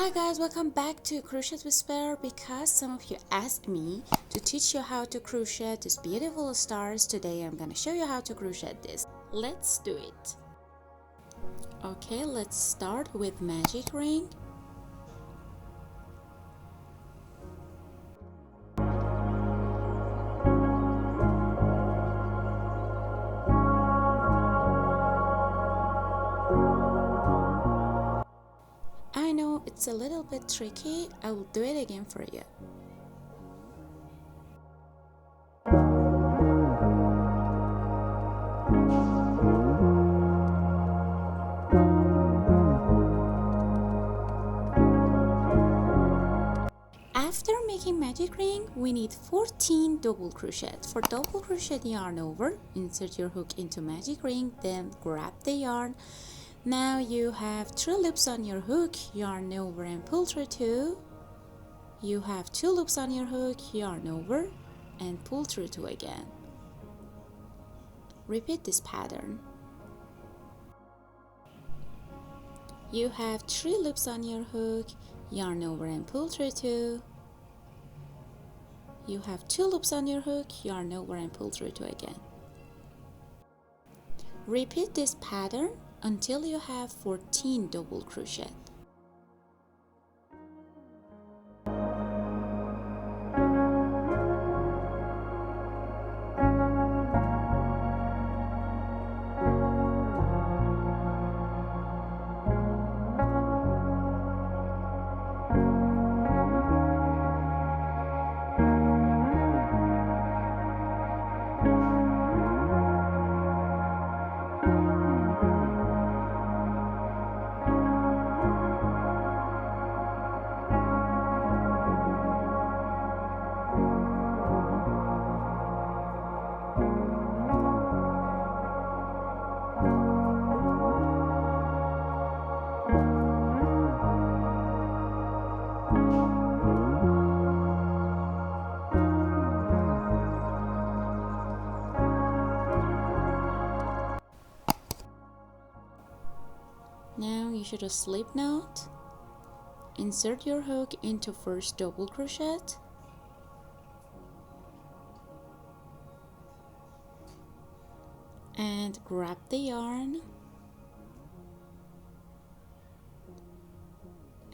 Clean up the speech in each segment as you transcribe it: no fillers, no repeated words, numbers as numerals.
Hi guys, welcome back to Crochet Whisper. Because some of you asked me to teach you how to crochet these beautiful stars, today I'm gonna show you how to crochet this. Let's do it. Okay, let's start with magic ring. I know it's a little bit tricky. I will do it again for you. After making magic ring, we need 14 double crochet. For double crochet yarn over, insert your hook into magic ring, then grab the yarn. Now you have 3 loops on your hook, yarn over and pull through 2. You have 2 loops on your hook, yarn over and pull through 2 again. Repeat this pattern. You have 3 loops on your hook, yarn over and pull through 2. You have 2 loops on your hook, yarn over and pull through 2 again. Repeat this pattern until you have 14 double crochet. Now you should a slip knot. Insert your hook into first double crochet. And grab the yarn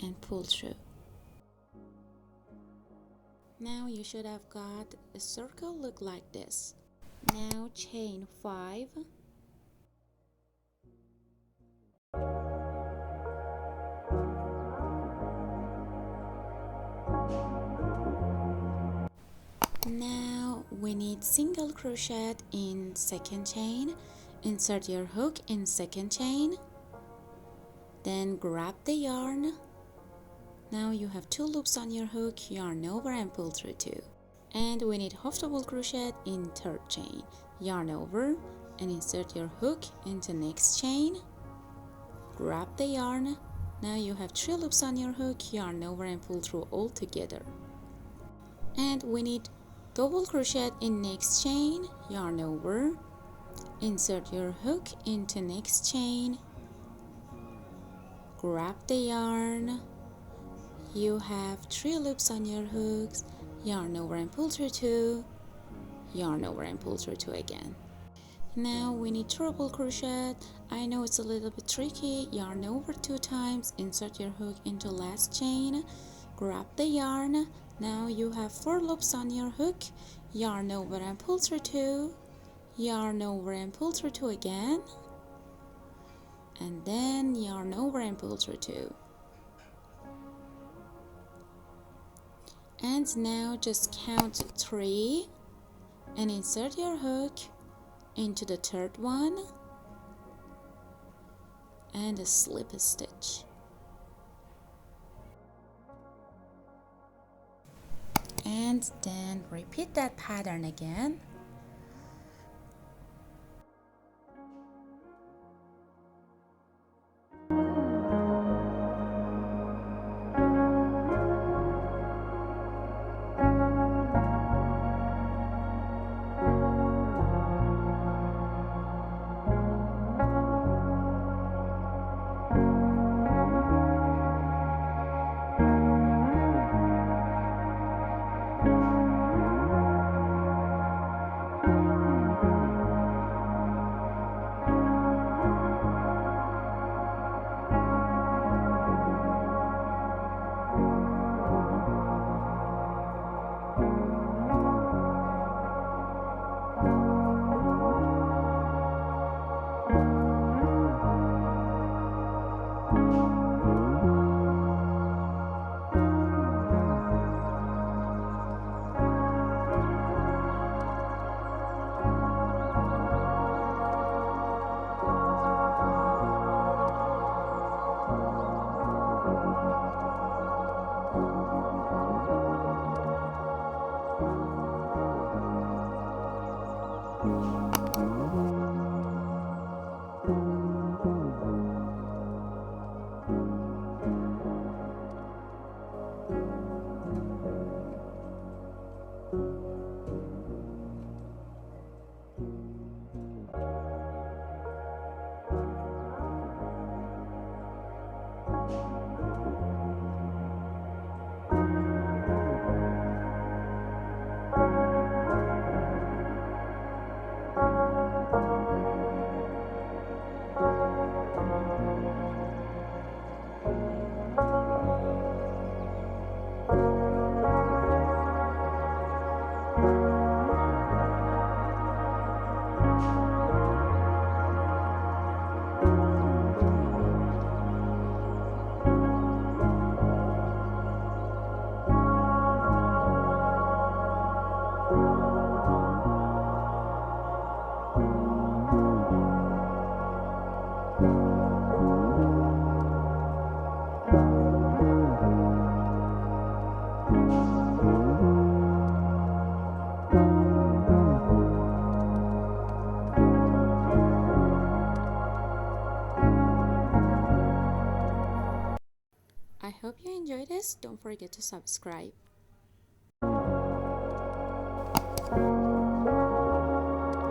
and pull through. Now you should have got a circle look like this. Now chain 5. Now we need single crochet in second chain. Insert your hook in second chain, then grab the yarn. Now you have 2 loops on your hook, yarn over and pull through 2. And we need half double crochet in third chain. Yarn over and insert your hook into next chain, grab the yarn. Now you have 3 loops on your hook, yarn over and pull through all together. And we need double crochet in next chain, yarn over, insert your hook into next chain, grab the yarn. You have 3 loops on your hooks, yarn over and pull through 2, yarn over and pull through 2 again. Now we need triple crochet. I know it's a little bit tricky. Yarn over 2 times, insert your hook into last chain, grab the yarn. Now you have 4 loops on your hook, yarn over and pull through 2, yarn over and pull through 2 again, and then yarn over and pull through 2. And now just count 3 and insert your hook into the third one and a slip stitch. And then repeat that pattern again. I hope you enjoyed this. Don't forget to subscribe.